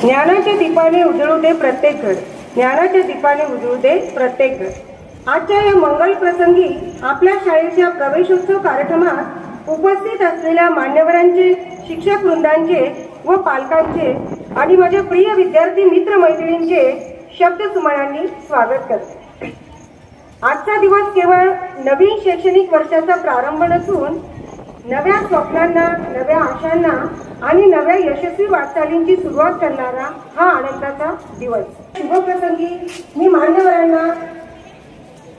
ज्ञानाच्या दीपाने उजळू दे प्रत्येक घर, ज्ञानाच्या दीपाने उजळू दे प्रत्येक घर. आजच्या या मंगल प्रसंगी आपल्या शाळेच्या प्रवेशोत्सव कार्यक्रमात उपस्थित असलेल्या मान्यवरांचे, शिक्षक वृंदांचे व पालकांचे आणि माझ्या प्रिय विद्यार्थी मित्र मैत्रिणींचे शब्दसुमनांनी स्वागत करते. आजचा दिवस केवळ नवीन शैक्षणिक वर्षाचा प्रारंभ नसून नव्या स्वप्नांना, नव्या आशांना आणि नव्या यशस्वी वाटचालींची सुरुवात करणारा हा आनंदाचा दिवस. शुभप्रसंगी मी मान्यवरांना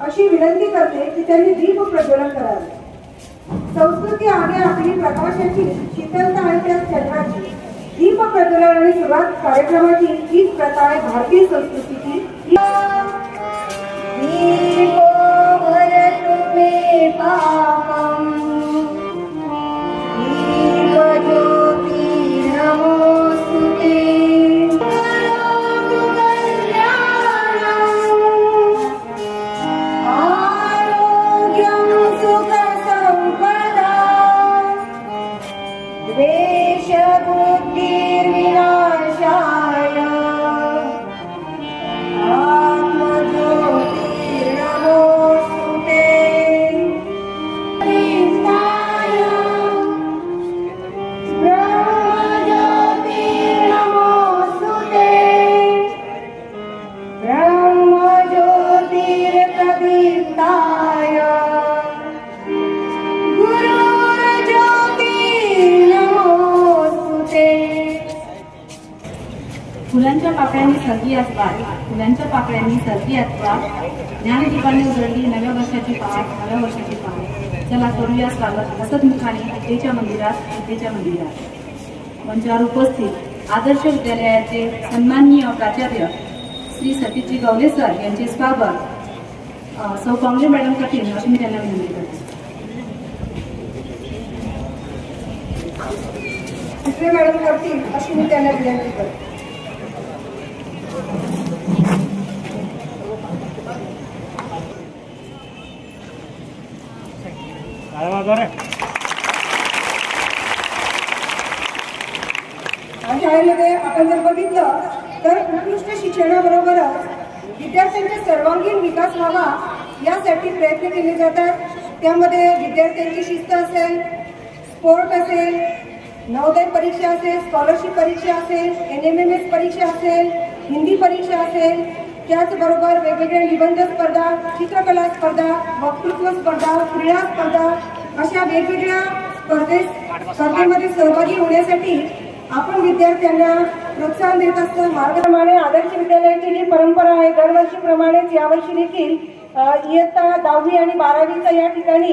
अशी विनंती करते की त्यांनी दीप प्रज्वलन करावे. संस्कृती आहे आपली प्रकाशाची, शीतलता आहे त्या चंद्राची. दीप प्रज्वलन आणि सुरुवात कार्यक्रमाची हीच प्रथा आहे भारतीय संस्कृतीची. फुलांच्या पाकळ्यांनी सर्दी असतात, फुलांच्या पाकळ्यांनी सर्दी असतात. ज्ञानदीपाने उजळली नव्या वर्षाची पहाट, नव्या वर्षाची पहाट. चला करूया स्वागत हसतमुखाने विद्येच्या मंदिरात, विद्येच्या मंदिरात. मंचावर उपस्थित आदर्श विद्यालयाचे सन्माननीय प्राचार्य श्री सतीशजी गवले सर यांचे स्वागत सौ कांबळे मॅडम करतील अशी मी त्यांना विनंती करते. मॅडम करतील अशी मी त्यांना विनंती करते. शाळेमध्ये आपण जर बघितलं तर उत्कृष्ट शिक्षणाबरोबरच विद्यार्थ्यांचा सर्वांगीण विकास व्हावा यासाठी प्रयत्न केले जातात. त्यामध्ये विद्यार्थ्यांची शिस्त असेल, स्पोर्ट असेल, नवोदय परीक्षा असेल, स्कॉलरशिप परीक्षा असेल, NMMS परीक्षा असेल, हिंदी परीक्षा असेल, त्याचबरोबर वेगवेगळ्या निबंध स्पर्धा, चित्रकला स्पर्धा, वक्तृत्व स्पर्धा, क्रीडा स्पर्धा अशा वेगवेगळ्या स्पर्धेमध्ये सहभागी होण्यासाठी आपण विद्यार्थ्यांना प्रोत्साहन देत असतो. मार्गप्रमाणे आदर्श विद्यालयाची जी परंपरा आहे दरवर्षीप्रमाणेच यावर्षी देखील इयत्ता 10वी आणि 12वीचा या ठिकाणी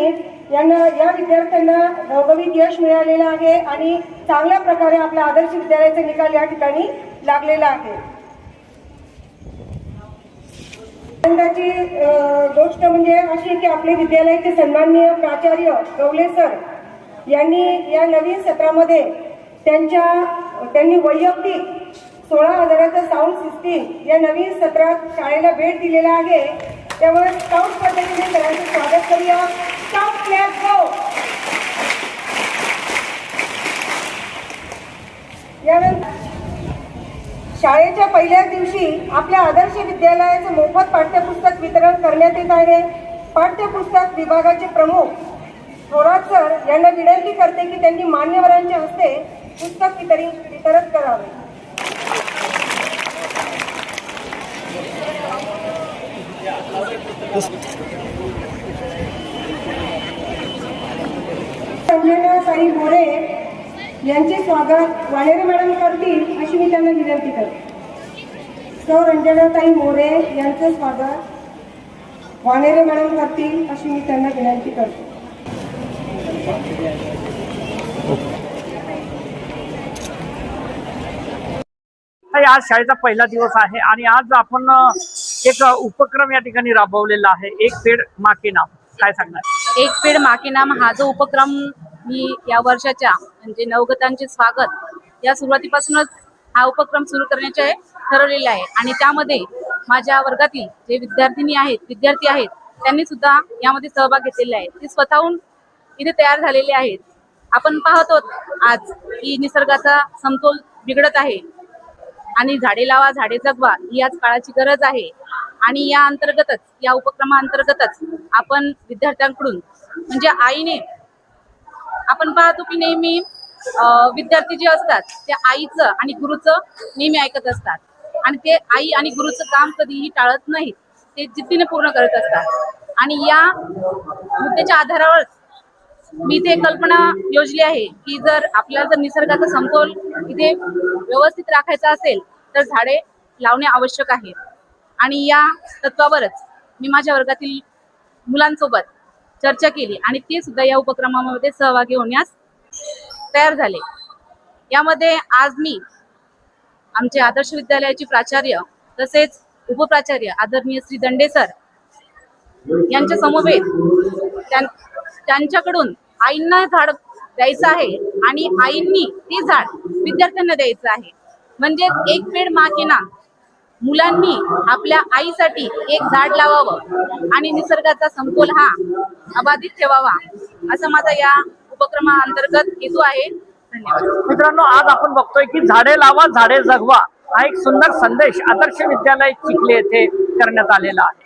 या विद्यार्थ्यांना घवघवीत यश मिळालेलं आहे आणि चांगल्या प्रकारे आपल्या आदर्श विद्यालयाचा निकाल या ठिकाणी लागलेला आहे. आनंदाची गोष्ट म्हणजे अशी की आपले विद्यालयाचे सन्माननीय प्राचार्य गवले सर यांनी या नवीन सत्रामध्ये त्यांनी वैयक्तिक 16,000चा साऊंड सिस्टीम या नवीन सत्रात शाळेला भेट दिलेला आहे. त्यामुळे स्काउट पद्धतीने सरांचे स्वागत करूया. स्काउट क्लॅप गो. यानंतर शाळेच्या पहिल्याच दिवशी आपल्या आदर्श विद्यालयाचं मोफत पाठ्यपुस्तक वितरण करण्यात येत आहे. पाठ्यपुस्तक विभागाचे प्रमुख थोरात सर यांना विनंती करते की त्यांनी मान्यवरांच्या हस्ते पुस्तक वितरित करावे. रंजनाताई मोरे यांचे स्वागत वाणेरे मॅडम करतील अशी मी त्यांना विनंती करते. सौ रंजनाताई मोरे यांचे स्वागत वाणेरे मॅडम करतील अशी मी त्यांना विनंती करते. आज शाळेचा पहिला दिवस आहे आणि आज आपण एक उपक्रम या ठिकाणी राबवलेला आहे. एक पेड माँ के नाम. काय सांगणार? एक पेड माँ के नाम हा जो उपक्रम मी या वर्षाच्या म्हणजे नवगतांचे स्वागत या सुरुवातीपासूनच हा उपक्रम सुरू करण्याचे ठरवलेले आहे आणि त्यामध्ये माझ्या वर्गातील जे विद्यार्थिनी आहेत, विद्यार्थी आहेत, त्यांनी सुद्धा यामध्ये सहभाग घेतलेला आहे. ते स्वतःहून इथे तयार झालेले आहेत. आपण पाहतो आज की निसर्गाचा समतोल बिघडत आहे. आणि झाडे लावा झाडे जगवा ही आज काळाची गरज आहे. आणि या अंतर्गतच, या उपक्रमाअंतर्गतच आपण विद्यार्थ्यांकडून, म्हणजे आईने, आपण पाहतो की नेहमी विद्यार्थी जे असतात ते आईचं आणि गुरुचं नेहमी ऐकत असतात आणि ते आई आणि गुरुचं काम कधीही टाळत नाहीत, ते जिद्दीने पूर्ण करत असतात. आणि या मुद्द्याच्या आधारावर मी इथे कल्पना योजली आहे की जर आपल्याला जर निसर्गाचा समतोल इथे व्यवस्थित राखायचा असेल तर झाडे लावणे आवश्यक आहे. आणि या तत्वावरच मी माझ्या वर्गातील मुलांसोबत चर्चा केली आणि ते सुद्धा या उपक्रमामध्ये सहभागी होण्यास तयार झाले. यामध्ये आज मी आमचे आदर्श विद्यालयाचे प्राचार्य तसेच उपप्राचार्य आदरणीय श्री दंडे सर यांच्या समवेत त्यांच्याकडून आईंना झाड द्यायचं आहे आणि आईंनी ते झाड विद्यार्थ्यांना द्यायचं आहे. म्हणजे एक पेड माँ के नाम, मुलांनी आपल्या आईसाठी एक झाड लावावं आणि निसर्गाचा समतोल हा अबाधित ठेवावा, असा माझा या उपक्रमाअंतर्गत हेतू आहे. धन्यवाद. मित्रांनो, आज आपण बघतोय की झाडे लावा झाडे जगवा हा एक सुंदर संदेश आदर्श विद्यालय चिखली येथे करण्यात आलेला आहे.